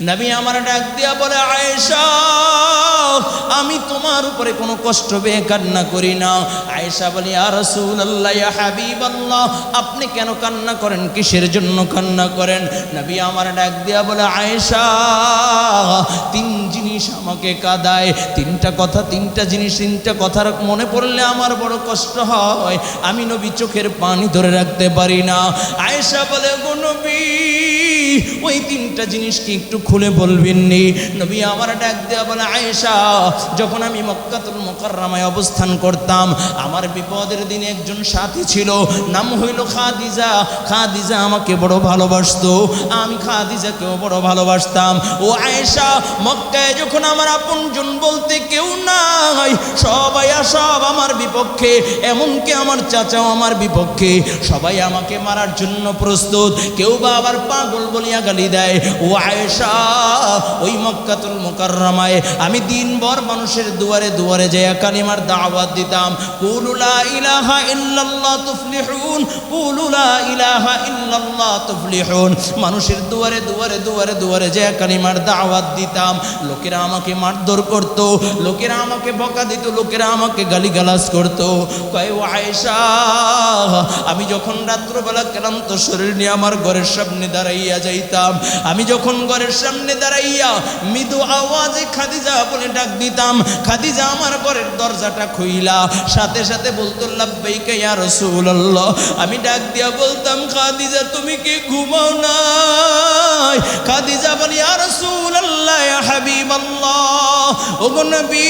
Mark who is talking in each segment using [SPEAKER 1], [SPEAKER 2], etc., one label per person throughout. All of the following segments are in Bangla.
[SPEAKER 1] নবী আমার ডাক দিয়া বলে, আয়েশা আমি তোমার উপরে কোনো কষ্ট পেয়ে কান্না করি না। আয়েশা বলে, ইয়া রাসূলুল্লাহ, ইয়া হাবিবাল্লাহ, আপনি কেন কান্না করেন, কিসের জন্য কান্না করেন? নবী আমার ডাক দিয়া বলে, আয়েশা তিন জিনিস আমাকে কাঁদায়, তিনটা জিনিস, তিনটা কথার মনে পড়লে আমার বড় কষ্ট হয়, আমি নবী চোখের পানি ধরে রাখতে পারি না। আয়েশা বলে, গো নবী ওই তিনটা জিনিস কি একটু খুলে বলবেন নি? নবী আমার ডাক দেয়া বলে, আয়েশা যখন আমি মক্কাতুল মুকাররমায় অবস্থান করতাম, আমার বিপদের দিনে একজন সাথী ছিল, নাম হইল খাদিজা। খাদিজা আমাকে বড় ভালোবাসতো, আমি খাদিজাকেও বড় ভালোবাসতাম। ও আয়েশা, মক্কায় যখন আমার আপনজন বলতে কেউ নাই, সব আমার বিপক্ষে, এমনকি আমার চাচাও আমার বিপক্ষে, সবাই আমাকে মারার জন্য প্রস্তুত, কেউ বা আবার পাগল বলিয়া গালি দেয়। ও আয়েশা, ওই মক্কাতুল মুকাররমায় আমি দিনভর মানুষের দুয়ারে দুয়ারে যেয়ে কালিমার দাওয়াত দিতাম, কুলু লা ইলাহা ইল্লাল্লাহ তুফলিহুন, কুলু লা ইলাহা ইল্লাল্লাহ তুফলিহুন। মানুষের দুয়ারে দুয়ারে দুয়ারে দুয়ারে যেয়ে কালিমার দাওয়াত দিতাম। লোকেরা আমাকে মারধর করত, লোকেরা আমাকে বকা দিত, লোকেরা আমাকে গালিগালাজ করত। কয়, ও আয়েশা, আমি যখন রাত্রবেলা ক্লান্ত শরীর নিয়ে আমার ঘরের সামনে দাঁড়াইয়া যাইতাম, আমি যখন ঘরের সামনে দাঁড়াইয়া মৃদু আওয়াজে খাদিজা বলে ডাক দিতাম, খাদিজা আমার ঘরের দরজাটা খুইলা সাথে সাথে বলতো, লাব্বাইকা ইয়া রাসূলুল্লাহ। আমি ডাক দিয়া বলতাম, খাদিজা তুমি কি ঘুমাও নাই? খাদিজা বলে, ইয়া রাসূলুল্লাহ, ইয়া হাবিবাল্লাহ, ওগো নবী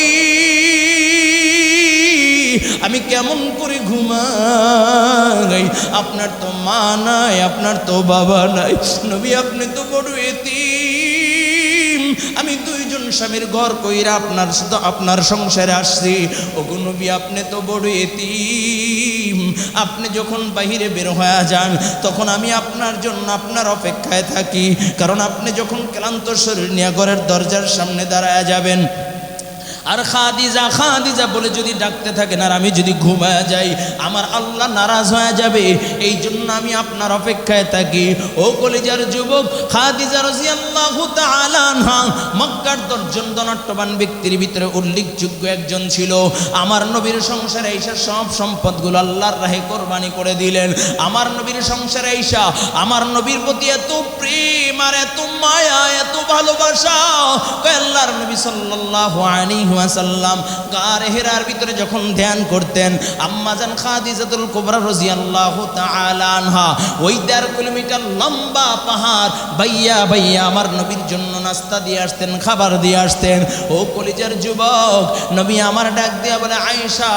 [SPEAKER 1] আমি কেমন করে ঘুমাই? আপনার তো মা নাই, আপনার তো বাবা নাই, নবী আপনি তো বড় এতিম, আমি দুইজন স্বামীর ঘর কইরা আপনার সংসারে আসছি। ওগো নবী আপনি তো বড় এতিম, আপনি যখন বাহিরে বের হয়ে যান তখন আমি আপনার জন্য আপনার অপেক্ষায় থাকি, কারণ আপনি যখন ক্লান্ত শরীর নিয়ে ঘরের দরজার সামনে দাঁড়ায় যাবেন, আর খাদিজা খাদিজা বলে যদি ডাকতে থাকেন আর আমি যদি ঘুমায় যাই, আমার আল্লাহ নারাজ হয়ে যাবে, এই জন্য আমি আপনার অপেক্ষায় থাকি। ও কলিজার যুবক, খাদিজা রাদিয়াল্লাহু তাআলা আনহা মক্কার 10 জন ধনাঢ্যবান ব্যক্তির ভিতরে উল্লেখযোগ্য একজন ছিল। আমার নবীর সংসারে আয়েশা সব সম্পদগুলো আল্লাহর রাহে কোরবানি করে দিলেন। আমার নবীর সংসারে আয়েশা আমার নবীর প্রতি এত প্রেম আর এত মায়া, এত ভালোবাসা, আল্লাহর নবী সাল্লাল্লাহু আলাইহি ওয়াসাল্লাম গারে হেরার ভিতরে যখন ধ্যান করতেন, আম্মাজান খাদিজাতুল কুবরা রাদিয়াল্লাহু তাআলা আনহা ওই 1.5 কিলোমিটার লম্বা পাহাড় বাইয়া বাইয়া আমার নবীর জন্য নাস্তা দিয়ে আসতেন, খাবার দিয়ে আসতেন। ও কলিজার যুবক, নবী আমার ডাক দিয়া বলে, আয়েশা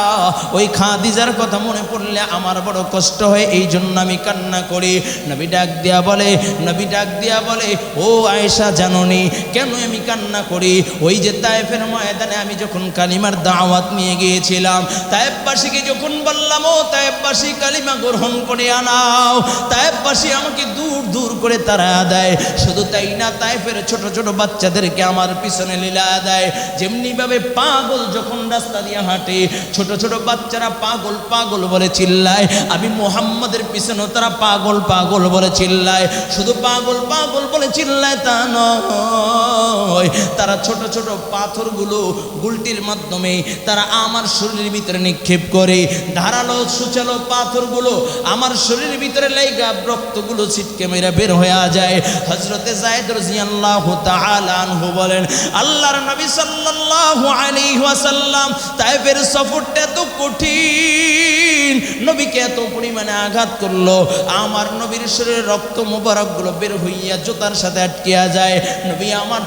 [SPEAKER 1] ওই খাদিজার কথা মনে পড়লে আমার বড় কষ্ট হয়, এই জন্য আমি কান্না করি। নবী ডাক দিয়া বলে, ও আয়েশা জানোনি কেন আমি কান্না করি? ওই যে তায়েফের ময়দানে আমি যখন কালিমার দাওয়াত নিয়ে গিয়েছিলাম, তায়েফবাসীকে যখন বললাম, ও তায়েফবাসী কালিমা গ্রহণ করে আনাও, তায়েফবাসী আমাকে দূর দূর করে তারা দেয়। শুধু তাই না, তায়েফের ছোট ছোট বাচ্চাদেরকে আমার পিছনে লীলা দেয়। যেমনি ভাবে পাগল যখন রাস্তা দিয়ে হাঁটে, ছোট ছোট বাচ্চারা পাগল পাগল বলে চিল্লায়, আমি মুহাম্মাদের পিছনে তারা পাগল পাগল বলে চিল্লায়। শুধু পাগল পাগল বলে চিল্লায় তা নয়, তারা ছোট ছোট পাথরগুলো গুলটির মাধ্যমে তারা আমার শরীরের ভিতরে নিক্ষেপ করে। ধারালো সুচালো পাথরগুলো আমার শরীরের ভিতরে লাইগা রক্তগুলো ছিটকে মেরে বের হয়ে যায়। হযরতে যায়েদ রাদিয়াল্লাহু তাআলা আনহু বলেন, আল্লাহর নবী সাল্লাল্লাহু আলাইহি ওয়াসাল্লাম তায়েফের সফরটা এত কঠিন, নবীকে এত পরিমাণে আঘাত করলো, আমার নবীর শরীরের রক্ত মোবারকগুলো বের হইয়া জুতার সাথে আটকিয়া যায়। নবী আমার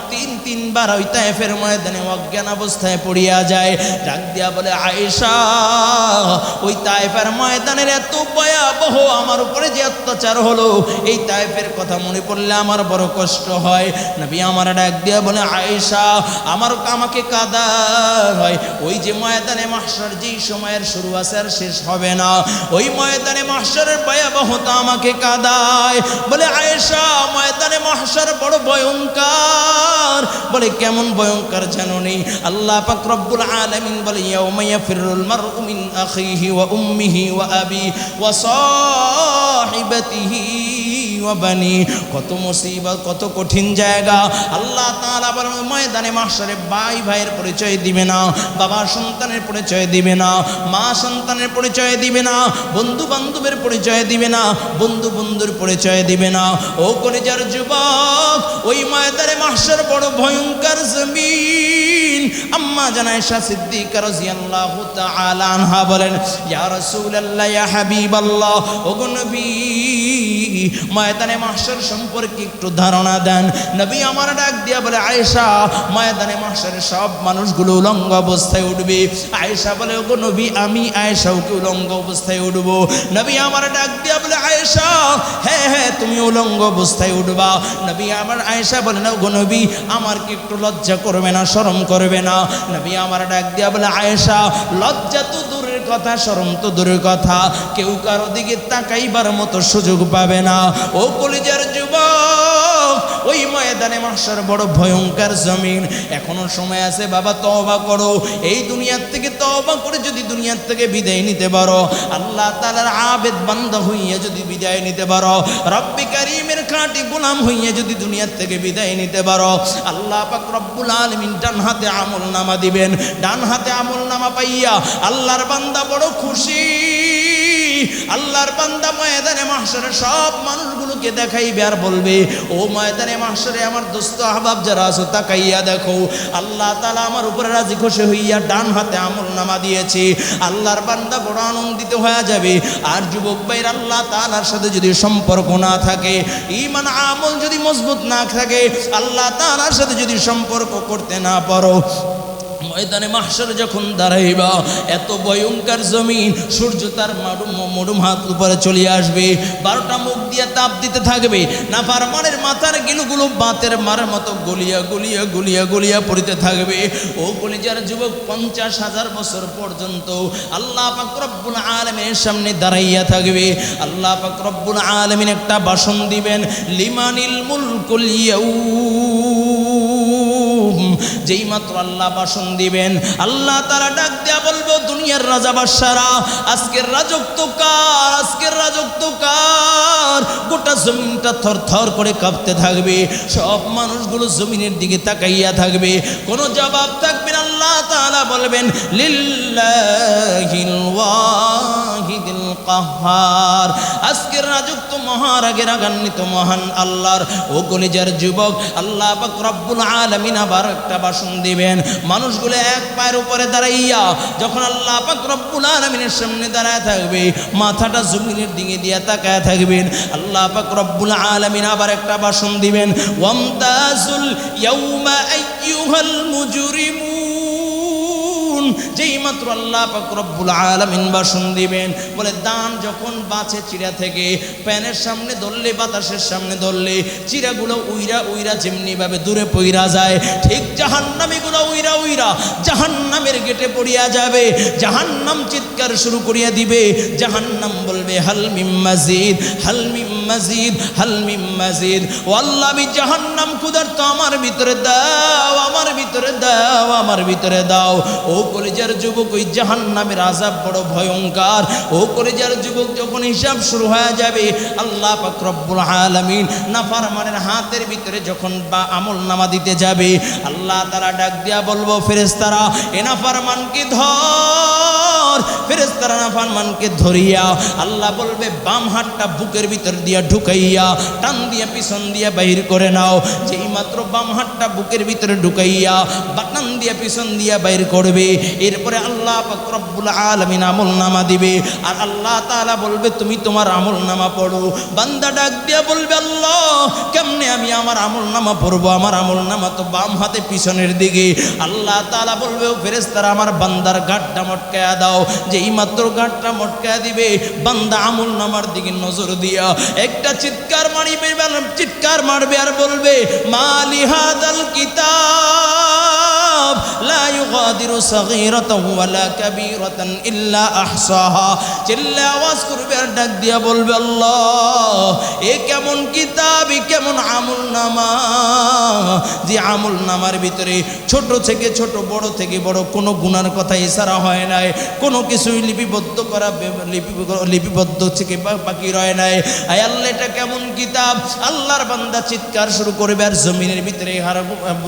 [SPEAKER 1] তিনবার ওই তায়েফের ময়দানে অজ্ঞান অবস্থায় পড়িয়া যায়। ডাক দিয়া বলে, আয়েশা ওই তায়েফের ময়দানের এত ভয়াবহ আমার উপরে যে অত্যাচার হলো, এই তায়েফের কথা মনে পড়লে আমার বড় কষ্ট হয়। নবী আমার ডাক দিয়া বলে, আয়েশা আমাকে কাঁদায়। ওই যে ময়দানে মাহশর যেই সময়ের শুরু আছে আর শেষ হবে না, ওই ময়দানে মাহশরের ভয়াবহতা আমাকে কাঁদায়। বলে, আয়েশা ময়দানে মাহশর বড় ভয়ঙ্কর। বলে, কেমন ভয়ঙ্কর জানোনি? আল্লাহ পাক রব্বুল আলামিন বলে, ইয়াউমা ইয়াফিরুল মারউ মিন আখিহি ওয়া উম্মিহি ওয়া আবি ওয়া সাহিবাতিহি ওয়া বানি। কত মুসিবত, কত কঠিন জায়গা। আল্লাহ তাআলা বলেন ময়দানে মাহশরে ভাই ভাইয়ের পরিচয় দিবে না, বাবা সন্তানের পরিচয় দিবে না, মা সন্তানের পরিচয় দিবে না, বন্ধু বান্ধবের পরিচয় দিবে না, বন্ধু বন্ধুর পরিচয় দিবে না। ও কলিজার যুবক, ওই ময়দানে মাহশর বড় ভয়ঙ্কর জমিন। আম্মা জান আয়েশা সিদ্দিকা রাদিয়াল্লাহু তাআলা আনহা বলেন, ইয়া রাসূলুল্লাহ, ইয়া হাবিবাল্লাহ, ওগো নবী, ময়দানে মাহশর সম্পর্কে একটু ধারণা দেন। নবী আমার ডাক দিয়া বলে, আয়েশা, ময়দানে মাহশরে সব মানুষগুলো উলঙ্গ অবস্থায় উঠবে। আয়েশা বলে, ওগো নবী, আমি আয়েশাও কি উলঙ্গ অবস্থায় উঠবো? নবী আমার ডাক দিয়া বলে, আয়েশা, হ্যাঁ হ্যাঁ, তুমি উলঙ্গ অবস্থায় উঠবা। নবী আমার আয়েশা বলে, না ওগো নবী, আমার কি একটু লজ্জা করবে না, শরম করবে না? নবী আমার ডাক দিয়া বলে, আয়েশা, লজ্জা তো দূরের কথা, শরম তো দূরের কথা, কেউ কারো দিকে তাকাইবার মতো সুযোগ পাবে না। ও কলিজার যুবক, ওই ময়দানে মাহশর বড় ভয়ঙ্কর জমিন। এখনো সময় আছে বাবা, তওবা করো। এই দুনিয়ার থেকে তওবা করে যদি দুনিয়ার থেকে বিদায় নিতে পারো, আল্লাহ তাআলার আবেদ বান্দা হইয়া যদি বিদায় নিতে পারো, রব্বি কারীমের খাঁটি গোলাম হইয়া যদি দুনিয়ার থেকে বিদায় নিতে পারো, আল্লাহ পাক রব্বুল আলামিন ডান হাতে আমল নামা দিবেন। ডান হাতে আমল নামা পাইয়া আল্লাহর বান্দা বড় খুশি। আল্লাহর বান্দা ময়দানে মাহশরে সব মানুষগুলোকে দেখাইবে আর বলবে, ও ময়দানে মাহশরে আমার দোস্ত আহবাব যারা আছো, তাকাইয়া দেখো, আল্লাহ তাআলা আমার উপরে রাজি খুশি হইয়া ডান হাতে আমল নামা দিয়েছে। আল্লাহর বান্দা বড় আনন্দিত হয়ে যাবে। আর যুবক ভাইরা, আল্লাহ তাআলার সাথে যদি সম্পর্ক না থাকে, ঈমান আমল যদি মজবুত না থাকে, আল্লাহ তাআলার সাথে যদি সম্পর্ক করতে না পারো, ময়দানে মাহশর যখন দাঁড়াইবা, এত ভয়ঙ্কর জমিন, সূর্য তার মরুম হাত উপরে চলে আসবে, 12টা মুখ দিয়ে তাপ দিতে থাকবে, নাফরমানের মাথার গিলুগুলো বাতের মারার মতো গলিয়া গলিয়া গলিয়া গলিয়া পড়তে থাকবে। ও কলিজার যুবক, 50,000 বছর পর্যন্ত আল্লাহ পাক রব্বুল আলামিনের সামনে দাঁড়াইয়া থাকবে। আল্লাহ পাক রব্বুল আলামিন একটা ভাষণ দিবেন, লিমানিল মুলকুল ইয়াউম। যেই মাত্র আল্লাহ ভাষণ দিবেন, আল্লাহ তাআলা ডাক দেয়া বলবো, দুনিয়ার রাজা বাদশারা, আজকের রাজত্ব কার, আজকের রাজত্ব কার? গোটা জমিনটা থরথর করে কাঁপতে থাকবে। সব মানুষগুলো জমিনের দিকে তাকাইয়া থাকবে, কোনো জবাব থাকবে না। আল্লাহ তাআলা বলবেন, লিল্লাহিল ওয়াহিদিল কাহ্হার। আজকের রাজত্ব মহারাগে রাগান্বিত মহান আল্লাহর। ও কলিজার যুবক, আল্লাহ পাক রব্বুল আলামিন আবার একটা ভাষণ দিবেন। মানুষগুলো এক পায়ের উপরে দাঁড়াইয়া যখন আল্লাহ পাক রব্বুল আলামিনের সামনে দাঁড়ায় থাকবে, মাথাটা জমিনের দিকে দিয়া তাকায় থাকবেন। আল্লাহ পাক রব্বুল আলামিন আবার একটা ভাষণ দিবেন, ওয়ামতাজুল ইয়াউমা আইয়ুহাল মুজরিমুন। যেই মাত্র আল্লাহ পাক রব্বুল আলামিন ভাষণ দিবেন, বলে দান যখন বাঁচে চিড়া থেকে, প্যানের সামনে ধরলে, বাতাসের সামনে ধরলে, চিড়াগুলো উইরা উইরা যেমনি ভাবে দূরে পইরা যায়, ঠিক জাহান্নামীগুলো উইরা উইরা জাহান্নামের গেটে পড়িয়া যাবে। জাহান্নাম চিৎকার শুরু করিয়া দিবে। জাহান্নাম বলবে, হাল মিম মাজিদ, হাল মিম মাজিদ, হাল মিম মাজিদ। ও আল্লাহ, আমি জাহান্নাম ক্ষুধার্ত, আমার ভিতরে দাও, আমার ভিতরে দাও, আমার ভিতরে দাও। ও কলিজার যুবক, ওই জাহান্নামের আযাব বড় ভয়ঙ্কর। ও কলিজার যুবক, যখন হিসাব শুরু হয়ে যাবে, আল্লাহ পাক রব্বুল আলামিন নাফরমানের হাতের ভিতরে যখন বা আমল নামা দিতে যাবে, আল্লাহ তাআলা ডাক দিয়া বলবো, ফেরেশতারা এ নাফরমানকে ধর। ফেরেশতারা নাফরমানকে ধরিয়া আল্লাহ বলবে, বাম হাতটা বুকের ভিতর দিয়া ঢুকাইয়া টান দিয়া পিছন দিয়া বাহির করে নাও। যেই মাত্র বাম হাতটা বুকের ভিতরে ঢুকাইয়া টান দিয়া পিছন দিয়া বাহির করবে, এরপরে আল্লাহ পাক রব্বুল আলামিন আমল নামা দিবে। আর আল্লাহ তাআলা বলবে, তুমি তোমার আমল নামা পড়ো। বান্দা ডাক দিয়া বলবে, আল্লাহ, কেমনে আমি আমার আমল নামা পড়বো? আমার আমল নামা তো বাম হাতে পিছনের দিকে। আল্লাহ তাআলা বলবে, ও ফেরেশতারা, আমার বান্দার গাঁটটা মটকায়া দাও। যেই মাত্র গাঁটটা মটকায়া দিবে, বান্দা আমল নামার দিকে নজর দিয়া একটা চিৎকার মারবে, চিৎকার মারবে আর বলবে, মালি হাদাল কিতাব লা ইউগাদিরু তুগাদিরু সাগীরাতান ওয়ালা কাবীরাতান ইল্লা আহসাহা। চিল্লা আওয়াজ করবে আর ডাক দিয়া বলবে আল্লাহ, এ কেমন কিতাব, এ কেমন আমলনামা, যে আমলনামার ভিতরে ছোট থেকে ছোট, বড় থেকে বড় কোনো গুনার কথা এছাড়া হয় নাই, কোনো কিছুই লিপিবদ্ধ করা লিপিবদ্ধ থেকে বাকি রয় নাই। আয় আল্লাহ, এটা কেমন কিতাব? আল্লাহর বান্দা চিৎকার শুরু করবে আর জমিনের ভিতরে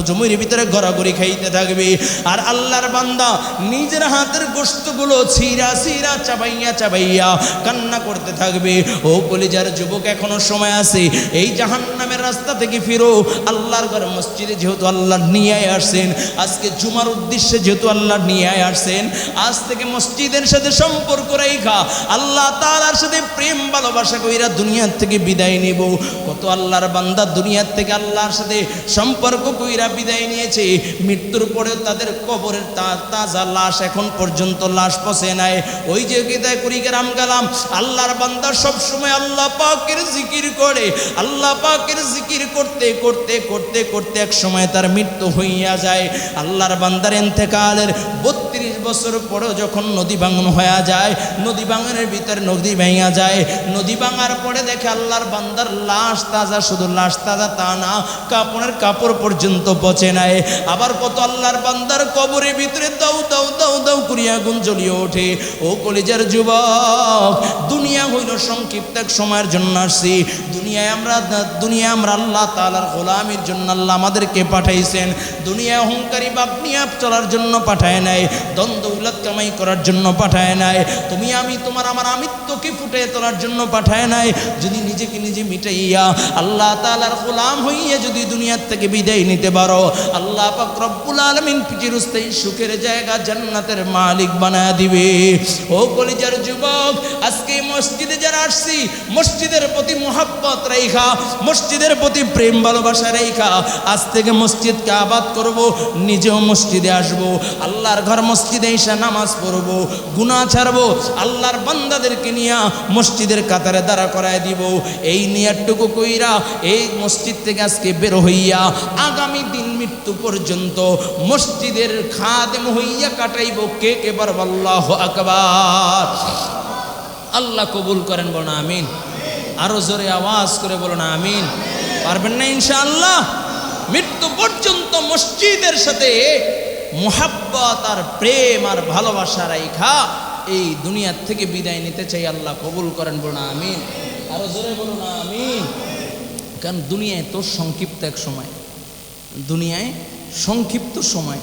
[SPEAKER 1] জমির ভিতরে গড়াগড়ি খাইতে থাকবে। আর আল্লাহর বান্দা নিজের হাতের গোশতগুলো ছিঁড়া ছিঁড়া চাবাইয়া চাবাইয়া কান্না করতে থাকবে। ও কলিজার যুবক, এখনো সময় আছে, এই জাহান্নামের রাস্তা থেকে ফিরো। আল্লাহর ঘর মসজিদে যেহেতু আল্লাহ নিয়ে আসছেন, আজকে জুমার উদ্দেশ্যে যেহেতু আল্লাহ নিয়ে আসছেন, আজ থেকে মসজিদের সাথে সম্পর্ক রাইখা আল্লাহ তাআলার সাথে প্রেম ভালোবাসা কইরা দুনিয়ার থেকে বিদায় নিব। কত আল্লাহর বান্দা দুনিয়ার থেকে আল্লাহর সাথে সম্পর্ক কইরা বিদায় নিয়েছে, মৃত্যুর পরে তাদের কবরের তাজা লাশ এখন পর্যন্ত লাশ পচে নাই। ওই যে গীতায় কুড়িগ্রাম গেলাম, আল্লাহর বান্দা সবসময় আল্লাহ পাকের জিকির করে, আল্লাহ পাকের জিকির করতে করতে করতে করতে এক সময় তার মৃত্যু হইয়া যায়। আল্লাহর বান্দার ইন্তেকালের 32 বছর পরেও যখন নদী ভাঙন হয়ে যায়, নদী ভাঙনের ভিতরে নদী ভেঙে যায়, নদী ভাঙার পরে দেখে আল্লাহর বান্দার লাশ তাজা, শুধু লাশ তাজা তা না, কাপড়ের কাপড় পর্যন্ত পচে নাই। আবার কত আল্লাহর বান্দার কবরের ভিতরে দাউ দাউ দাউ দাউ করিয়া আগুন জ্বলিয়ে ওঠে। ও কলিজার যুবক, দুনিয়া হইল সংক্ষিপ্ত এক সময়ের জন্য আসছি। দুনিয়ায় আমরা আল্লাহ তাআলার গোলামির জন্য আল্লাহ আমাদেরকে পাঠাইছেন। দুনিয়ায় অহংকারী বাপ নিয়ে চলার জন্য পাঠায় নাই, ধন দৌলত কামাই করার জন্য পাঠায় নাই, তুমি আমি তোমার আমার আমিত্বকে ফুটে তোলার জন্য পাঠায় নাই। যদি নিজেকে নিজে মিটাইয়া আল্লাহ তাআলার গোলাম হইয়া যদি দুনিয়ার থেকে বিদায় নিতে পারো, আল্লাহ পাক রব্বুল আলামিন চিরস্থায়ী সুখের জায়গা জান্নাতের মালিক বানায় দিবে। ও কলিজার যুবক, আজকে মসজিদে যারা আসছি, মসজিদের প্রতি মোহাব্বত রাইখা, মসজিদের প্রতি প্রেম ভালোবাসা রাইখা আজ থেকে মসজিদকে আবাদ করব, নিজেও মসজিদে আসব, আল্লাহর ঘর মসজিদে এসে নামাজ পড়ব, গুনাহ ছাড়বো, আল্লাহর বান্দাদেরকে নিয়ে মসজিদের কাতারে দাঁড়া করায় দিব। এই নিয়ারটুকু কইরা এই মসজিদ থেকে আজকে বের হইয়া আগামী দিন মৃত্যু পর্যন্ত মসজিদের খাদেম হইয়া কাটাইব। কে কে পারব? আল্লাহু আকবার। আল্লাহ কবুল করেন, বলুন আমিন। আরো জোরে আওয়াজ করে বলুন আমিন। পারবেন না ইনশাআল্লাহ? মৃত্যু পর্যন্ত মসজিদের সাথে মোহাব্বত আর প্রেম আর ভালোবাসা রাইখা এই দুনিয়ার থেকে বিদায় নিতে চাই। আল্লাহ কবুল করেন, বলুন আমিন। আরো জোরে বলুন আমিন। কারণ দুনিয়ায় তো সংক্ষিপ্ত এক সময়, দুনিয়ায় সংক্ষিপ্ত সময়।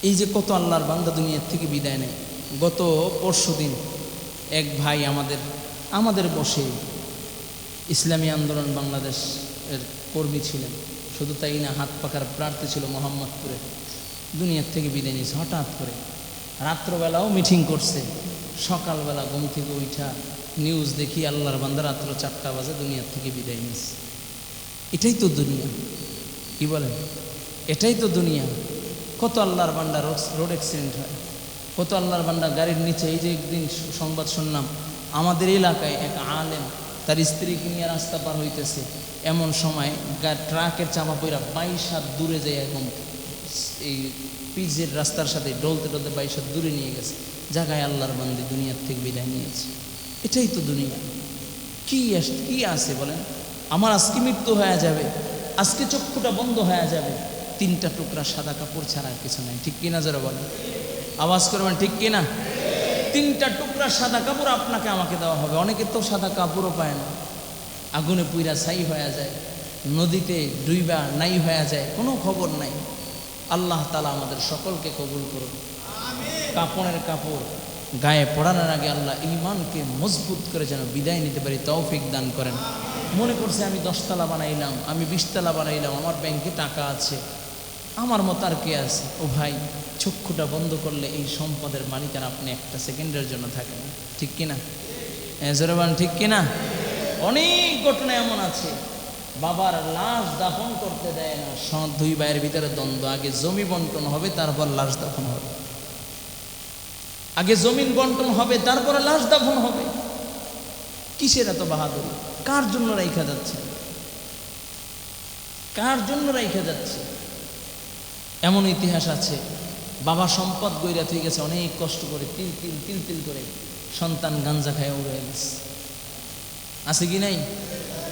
[SPEAKER 1] এই যে কত আল্লাহর বান্দা দুনিয়ার থেকে বিদায় নেয়। গত পরশুদিন এক ভাই আমাদের বসে ইসলামী আন্দোলন বাংলাদেশের কর্মী ছিলেন, শুধু তাই না, হাত পাখার প্রার্থী ছিল মোহাম্মদপুরে, দুনিয়ার থেকে বিদায় নিয়েছে হঠাৎ করে। রাত্রবেলাও মিটিং করছে, সকালবেলা ঘুম থেকে উঠা নিউজ দেখি আল্লাহর বান্দা রাত্র 4টা বাজে দুনিয়ার থেকে বিদায় নিয়েছে। এটাই তো দুনিয়া, কি বলেন? এটাই তো দুনিয়া। কত আল্লাহর বান্দা রোড অ্যাক্সিডেন্ট হয়, কত আল্লাহর বান্দা গাড়ির নিচে। এই যে একদিন সংবাদ শুনলাম, আমাদের এলাকায় এক আলেম তার স্ত্রীকে নিয়ে রাস্তা পার হইতেছে, এমন সময় ট্রাকের চাপা পইরা 22 হাত দূরে যায়, একদম এই পিচের রাস্তার সাথে ডলতে ডলতে 22 হাত দূরে নিয়ে গেছে। জায়গায় আল্লাহর বান্দা দুনিয়ার থেকে বিদায় নিয়েছে। এটাই তো দুনিয়া। কি আছে বলেন? আমার আজকে মৃত্যু হয়ে যাবে, আজকে চক্ষুটা বন্ধ হয়ে যাবে, 3টা টুকরা সাদা কাপড় ছাড়া আর কিছু নাই। ঠিক কিনা যারা বলেন? আওয়াজ করবেন, ঠিক কিনা? 3টা টুকরা সাদা কাপড় আপনাকে আমাকে দেওয়া হবে। অনেকে তো সাদা কাপড়ও পায় না, আগুনে পুইরা ছাই হয়ে যায়, নদীতে ডুইবা নাই হয়ে যায়, কোনো খবর নাই। আল্লাহ তাআলা আমাদের সকলকে কবুল করুন। কাপড়ের কাপড় গায়ে পড়ানোর আগে আল্লাহ ঈমানকে মজবুত করে যেন বিদায় নিতে পারি, তৌফিক দান করেন। মনে করছে আমি 10 তলা বানাইলাম, আমি 20 তলা বানাইলাম, আমার ব্যাংকে টাকা আছে, আমার মতো আর কে আছে? ও ভাই, চক্ষুটা বন্ধ করলে এই সম্পদের মালিকানা আপনি একটা সেকেন্ডের জন্য থাকেন। ঠিক কিনা? জোরবান ঠিক কিনা? অনেক ঘটনা এমন আছে, বাবার লাশ দাফন করতে দেয় না, 2 ভাইয়ের ভিতরে দ্বন্দ্ব। আগে জমি বন্টন হবে, তারপর লাশ দাফন হবে। আগে জমিন বন্টন হবে, তারপরে লাশ দাফন হবে। কিসের এত বাহাদুরি? কার জন্য রাইখা যাচ্ছে? কার জন্য রাইখা যাচ্ছে? এমন ইতিহাস আছে, বাবা সম্পদ গইরা থেকে গেছে, অনেক কষ্ট করে তিল তিল তিল তিল করে, সন্তান গাঞ্জা খায় উড়ে গেছে। আছে কি নাই?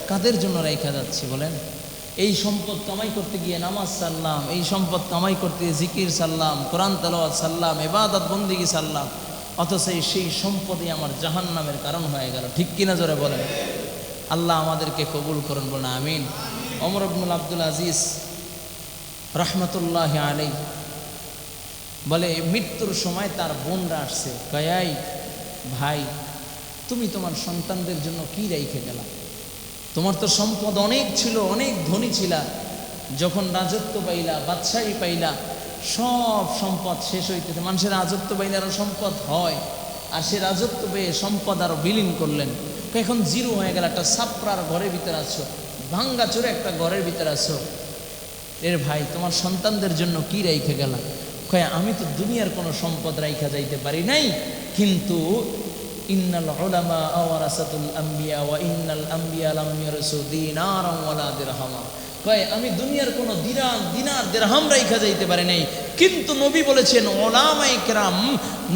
[SPEAKER 1] কাদের জন্য রেখা যাচ্ছে বলেন? এই সম্পদ কামাই করতে গিয়ে নামাজ সারলাম, এই সম্পদ কামাই করতে গিয়ে জিকির সারলাম, কোরআন তেলাওয়াত সারলাম, ইবাদত বন্দেগী সারলাম, অথচ সেই সম্পদই আমার জাহান্নামের কারণ হয়ে গেল। ঠিক কিনা জোরে বলেন? আল্লাহ আমাদেরকে কবুল করুন, বলেন আমিন। ওমর ইবনুল আব্দুল আজিজ রহমতুল্লাহ আলাইহি বলে, মৃত্যুর সময় তার বোনরা আসছে, কয়াই ভাই, তুমি তোমার সন্তানদের জন্য কি রেখে গেলা? তোমার তো সম্পদ অনেক ছিল, অনেক ধনী ছিলা, যখন রাজত্ব পাইলা, বাদশাহী পাইলা, সব সম্পদ শেষ হইতেছে। মানুষের রাজত্ব পাইলে আরো সম্পদ হয়, আর সে রাজত্ব পেয়ে সম্পদ আরো বিলীন করলেন। এখন জিরো হয়ে গেল, একটা সাপড়ার ঘরের ভিতরে আছো, ভাঙ্গা চোরে একটা ঘরের ভিতরে আছো। এর ভাই, তোমার সন্তানদের জন্য কি রেখে গেলা? কয়, আমি তো দুনিয়ার কোনো সম্পদ রাইখা যাইতে পারি নাই, কিন্তু ইন্নাল উলামা ওয়ারাসাতুল আম্বিয়া ওয়া ইন্নাল আম্বিয়া লাম ইয়ারসু দিনারান ওয়ালা দিরহামা। কয়, আমি দুনিয়ার কোনো দিনার দিরহাম রাইখা যাইতে পারি নাই, কিন্তু নবী বলেছেন উলামায়ে কেরাম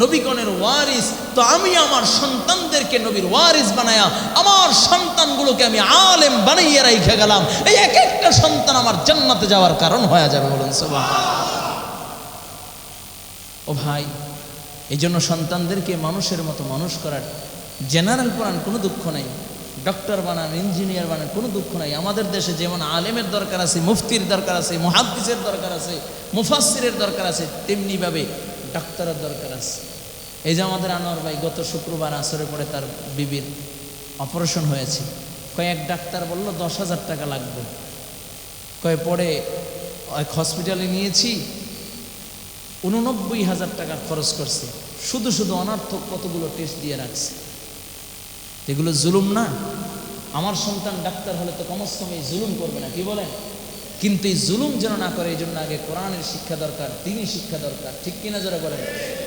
[SPEAKER 1] নবীগণের ওয়ারিস, তো আমি আমার সন্তানদেরকে নবীর ওয়ারিস বানায়া আমার সন্তানগুলোকে আমি আলেম বানাইয়া রাইখা গেলাম। এই এক একটা সন্তান আমার জান্নাতে যাওয়ার কারণ হয়ে যাবে, বলুন সুবহানাল্লাহ। ও ভাই, এই জন্য সন্তানদেরকে মানুষের মতো মানুষ করার, জেনারেল পড়ান কোনো দুঃখ নাই, ডক্টর বানান, ইঞ্জিনিয়ার বানান, কোনো দুঃখ নাই। আমাদের দেশে যেমন আলেমের দরকার আছে, মুফতির দরকার আছে, মুহাদ্দিসের দরকার আছে, মুফাসসিরের দরকার আছে, তেমনিভাবে ডাক্তারের দরকার আছে। এই যে আমাদের আনোয়ার ভাই গত শুক্রবার আসরে পরে তার বিবির অপারেশন হয়েছে। কয়েক ডাক্তার বলল 10,000 টাকা লাগবে। কয়ে পরে এক হসপিটালে নিয়েছি, 89,000 টাকা খরচ করছে, শুধু শুধু অনার্থক কতগুলো টেস্ট দিয়ে রাখছে। এগুলো জুলুম না? আমার সন্তান ডাক্তার হলে তো কমস কম এই জুলুম করবে না, কি বলেন? কিন্তু এই জুলুম যেন না করে, এই জন্য আগে কোরআনের শিক্ষা দরকার, দ্বীনি শিক্ষা দরকার। ঠিক কিনা যারা বলেন?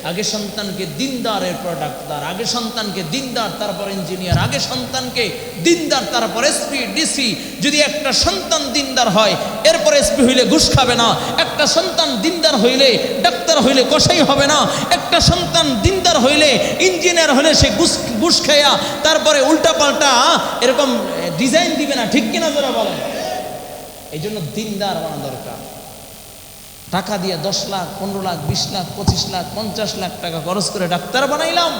[SPEAKER 1] আগে সন্তানকে দিনদার, এরপর ডাক্তার, আগে সন্তানকে দিনদার, তারপর ইঞ্জিনিয়ার, আগে সন্তানকে দিনদার, তারপর এসপি ডিসি। যদি একটা সন্তান দিনদার হয়, এরপর এসপি হইলে ঘুষ খাবে না। একটা সন্তান দিনদার হইলে, ডাক্তার হইলে কসাই হবে না। একটা সন্তান দিনদার হইলে, ইঞ্জিনিয়ার হইলে সে ঘুষ খেয়া তারপরে উল্টা পাল্টা এরকম ডিজাইন দিবে না। ঠিক কিনা যারা বলেন? এই জন্য দিনদার বানা দরকার। টাকা দিয়ে 10 লাখ, 15 লাখ, 20 লাখ, 25 লাখ, 50 লাখ টাকা খরচ করে ডাক্তার বানাইলাম,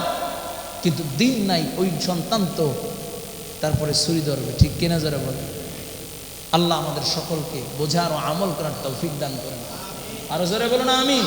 [SPEAKER 1] কিন্তু দিন নাই, ওই সন্তান তো তারপরে ছুরি ধরবে। ঠিক কিনা যারা বলে? আল্লাহ আমাদের সকলকে বোঝার ও আমল করার তৌফিক দান করেন। আরো জোরে বলুন আমিন।